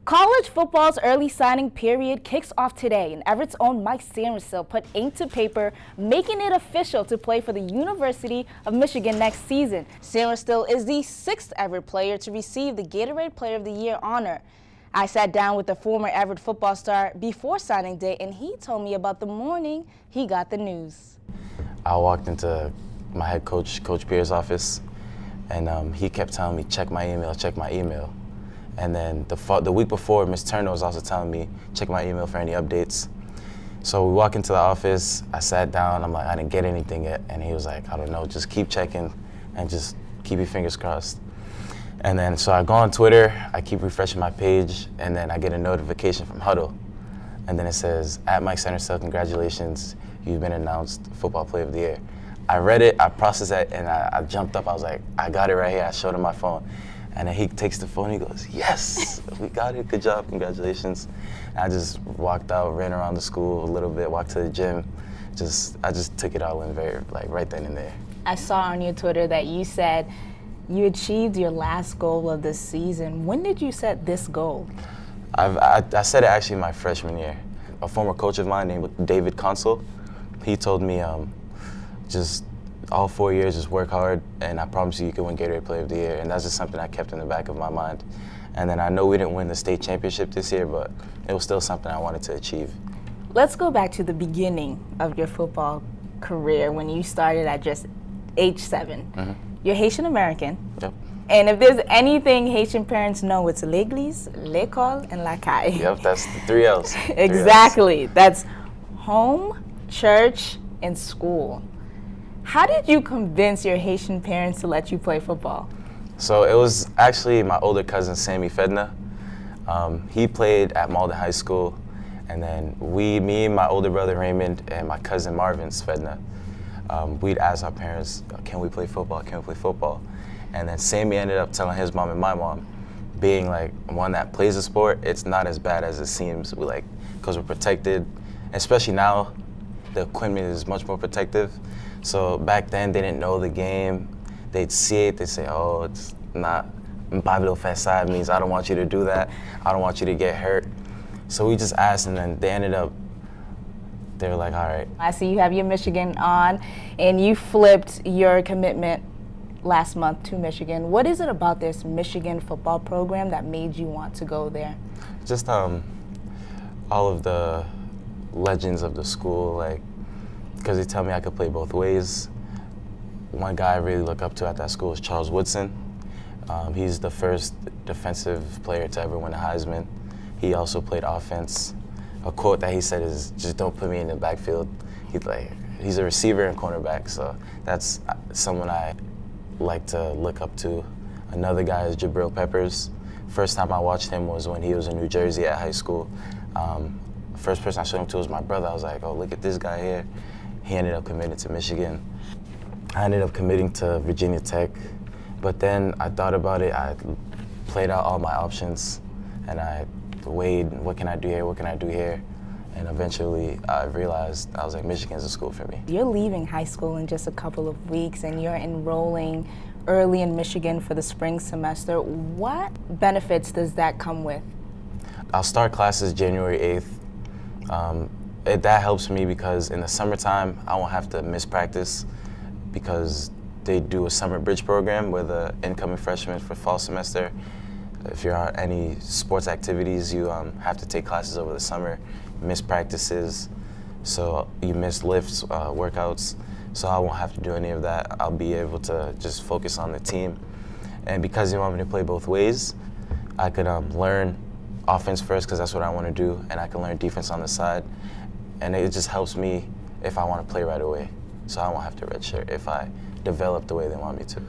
College football's early signing period kicks off today, and Everett's own Sainristil put ink to paper, making it official to play for the University of Michigan next season. Sainristil is the 6th Everett player to receive the Gatorade Player of the Year honor. I sat down with the former Everett football star before signing day, and he told me about the morning he got the news. I walked into my head coach, Coach Pierre's office, and he kept telling me, check my email, check my email. And then the week before, Ms. Turner was also telling me, check my email for any updates. So we walk into the office, I sat down, I'm like, I didn't get anything yet. And he was like, I don't know, just keep checking and just keep your fingers crossed. And then, so I go on Twitter, I keep refreshing my page, and then I get a notification from Huddle. And then it says, at Mike Sainristil, congratulations, you've been announced Football Player of the Year. I read it, I processed it, and I jumped up, I was like, I got it right here, I showed him my phone. And then he takes the phone, he goes, yes, we got it, good job, congratulations. And I just walked out, ran around the school a little bit, walked to the gym. I just took it all in right then and there. I saw on your Twitter that you said you achieved your last goal of the season. When did you set this goal? I set it actually my freshman year. A former coach of mine named David Consul, he told me just all 4 years, just work hard, and I promise you can win Gatorade Player of the Year. And that's just something I kept in the back of my mind. And then I know we didn't win the state championship this year, but it was still something I wanted to achieve. Let's go back to the beginning of your football career when you started at just age 7. Mm-hmm. You're Haitian American. Yep. And if there's anything Haitian parents know, it's l'église, l'école, and la caille. Yep, that's the 3 L's. Exactly. That's home, church, and school. How did you convince your Haitian parents to let you play football? So it was actually my older cousin, Sammy Fedna. He played at Everett High School, and then me, my older brother Raymond, and my cousin Marvin Fedna, we'd ask our parents, can we play football, can we play football? And then Sammy ended up telling his mom and my mom, being like one that plays the sport, it's not as bad as it seems, because we're protected, especially now, the equipment is much more protective. So back then, they didn't know the game. They'd see it, they'd say, oh, it's not, Pablo Fesad means I don't want you to do that. I don't want you to get hurt. So we just asked, and then they were like, all right. I see you have your Michigan on, and you flipped your commitment last month to Michigan. What is it about this Michigan football program that made you want to go there? Just all of the legends of the school, because they tell me I could play both ways. One guy I really look up to at that school is Charles Woodson. He's the first defensive player to ever win a Heisman. He also played offense. A quote that he said is, just don't put me in the backfield. He's a receiver and cornerback, so that's someone I like to look up to. Another guy is Jabril Peppers. First time I watched him was when he was in New Jersey at high school. First person I showed him to was my brother. I was like, oh, look at this guy here. He ended up committing to Michigan. I ended up committing to Virginia Tech, but then I thought about it. I played out all my options, and I weighed, what can I do here, what can I do here? And eventually I realized, I was like, Michigan's a school for me. You're leaving high school in just a couple of weeks, and you're enrolling early in Michigan for the spring semester. What benefits does that come with? I'll start classes January 8th. That helps me because in the summertime, I won't have to miss practice because they do a summer bridge program where the incoming freshmen for fall semester, if you're on any sports activities, you have to take classes over the summer, miss practices, so you miss lifts, workouts, so I won't have to do any of that. I'll be able to just focus on the team. And because they want me to play both ways, I could learn offense first because that's what I want to do, and I can learn defense on the side. And it just helps me if I want to play right away. So I won't have to redshirt if I develop the way they want me to.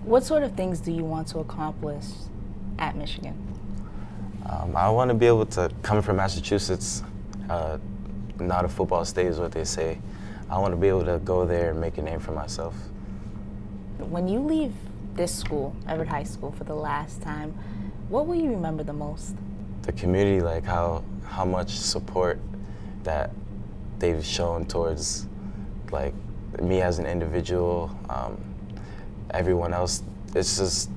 What sort of things do you want to accomplish at Michigan? I want to be able to, coming from Massachusetts, not a football state is what they say. I want to be able to go there and make a name for myself. When you leave this school, Everett High School, for the last time, what will you remember the most? The community, how much support that they've shown towards me as an individual, everyone else. It's just,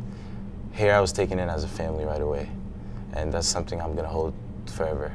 here I was taken in as a family right away. and that's something I'm gonna hold forever.